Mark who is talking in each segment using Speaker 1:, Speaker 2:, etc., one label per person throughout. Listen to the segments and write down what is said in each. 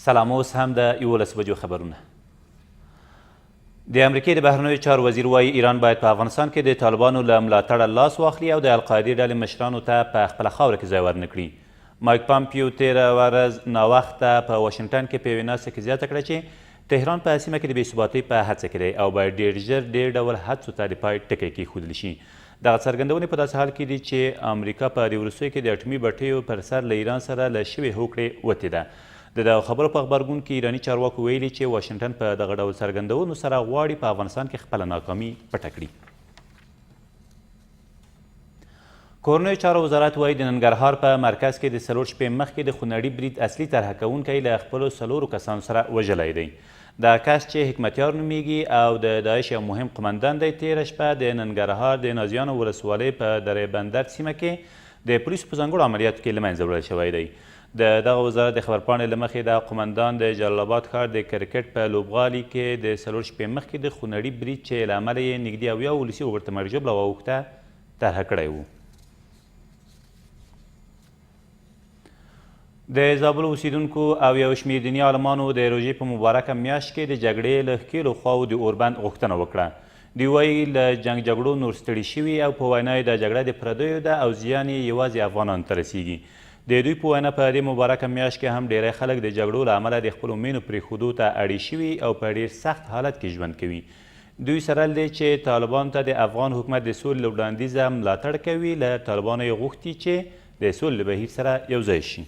Speaker 1: سلام، اوس هم د 11 بجو خبرونه. د امریکې د بهرنیو چارو وزیر وایي ایران باید په افغانستان کې د طالبانو له ملاتړه لاس واخلي او د القاعدې ډلې مشرانو ته په خپله خاوره کې ځای ورنکړي. مایک پامپیو تېره ورځ ناوخته په واشنګټن کې په یوې ناستې کې زیاته کړه چې تهران په سیمه کې د بېثباتۍ په هڅه کې دی او باید ډېر ژر ډېر ډول هڅو ته د پای ټکی کېښودل شي. دغه څرګندونې په داسې حال کې دي چې امریکا په دې وروستیو کې د اټومي بټیو پر سر له ایران سره له شوې هوکړې وتې ده. د دغه خبرو په غبرګون کې ایراني چارواکو ویلي چې واشنګټن په دغه ډول څرګندونو سره غواړي په افغانستان کې خپله ناکامي پټه کړي. کورنیو چارو وزارت وایي د ننګرهار په مرکز کې د 4 شپې مخکې د خونړي برید اصلي طرحه کوونکی له خپلو 4 کسانو سره وژلی دی. دا کس چې حکمتیار نومیږي او د داعش یو مهم قمندان دی، تېره شپه د ننګرهار د نازیانو ولسوالۍ په درې بندر سیمه کې د پولیسو په ځانګړو عملیاتو کې له منځه وړل شوی دی. د دغه وزارت د خبرپاڼې له مخې د قمندان د جلال آباد ښار د کرکټ په لوبغالي کې د 4 شپې مخکې د خونړي برید چې له امله یې نږدې 70 ولسي وګړو ته مرګ ژوبله واوښته طرحه کړی و. د زابل اوسیدونکو او یو شمېر دیني عالمانو د روژې په مبارکه میاشت کې د جګړې له ښکېلو خواوو د اوربند غوښتنه وکړه. دوی وایي له جنګ جګړو نور ستړي شوي او په وینا یې د جګړه د پردیو ده او زیان یې یوازې افغانانو ته رسیږي. د دوی په وینا په دې مبارکه میاشت کې هم ډیری خلک د جګړو له امله د خپلو مینو پرېښودو ته اړې شوي او په ډېر سخت حالت کې ژوند کوي. دوی سره دی چې طالبانو ته د افغان حکومت د سولې له وړاندیزه ملاتړ کوي. له طالبانو یې غوښتي چې د سولې له بهیر سره یوځای شي.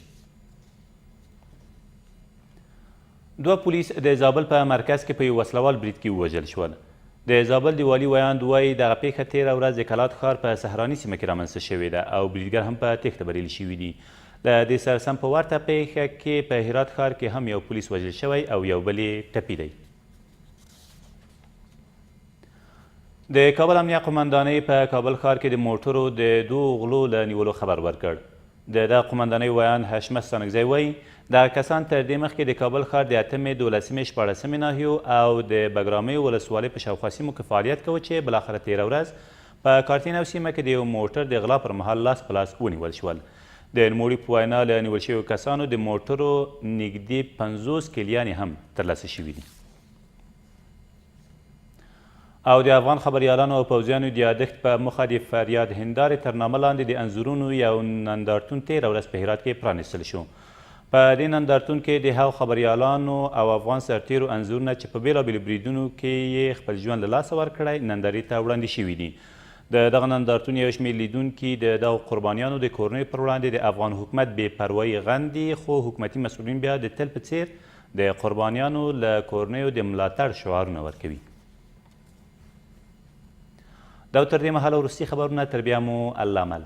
Speaker 1: 2 پولیس د زابل په مرکز کې په یو وسلوال برید کې ووژل شول. د زابل د والي ویاند وایي دغه پیښه تېره ورځ د کلات ښار په سهراني سیمه کې رامنځته شوې ده او بریدګر هم په تېښته بریالي شوي دي. له دې سره سم په ورته پیښه کې په هرات ښار کې هم یو پولیس وژل شوی او یو بل یې ټپي دی. د کابل امنیه قمندانۍ په کابل ښار کې د موټرو د 2 غلو له نیولو خبر ورکړ. د دغه قمندانۍ ویاند حشمت ستانکزی وایي دغه کسان تر دې مخکې د کابل ښار د 8مې، 12مې، 14مې ناحیو او د بګرامۍ ولسوالۍ په شاوخوا سیمو کې فعالیت کوه چې بلاخره تېره ورځ په کارتینو سیمه کې د یو موټر د غلا پر مهال لاس په لاس ونیول شول. د نوموړي په وینا له نیول شویو کسانو د موټرو نږدې 50 کیلیانې هم ترلاسه شوي دي. او د افغان خبریالانو او پوځیانو د یادښت په موخه د فریاد هندارې تر نامه لاندې د انځورونو یو نندارتون تېره ورځ په هرات کې پرانیستل شو. په دې نندارتون کې د هغو خبریالانو او افغان سرتیرو انځورونه چې په بېلابېلو بریدونو کې یې خپل ژوند له لاسه ورکړی نندارې ته وړاندې شوي دي. د دغه نندارتون یو شمېر لیدونکي د دغو قربانیانو د کورنیو پر وړاندې د افغان حکومت بې پروایي غندي، خو حکومتي مسؤلین بیا د تل په څېر د قربانیانو له کورنیو د ملاتړ شعارونه ورکوي. دا تر دې مهاله وروستي خبرونه، تر بیا مو الله مل.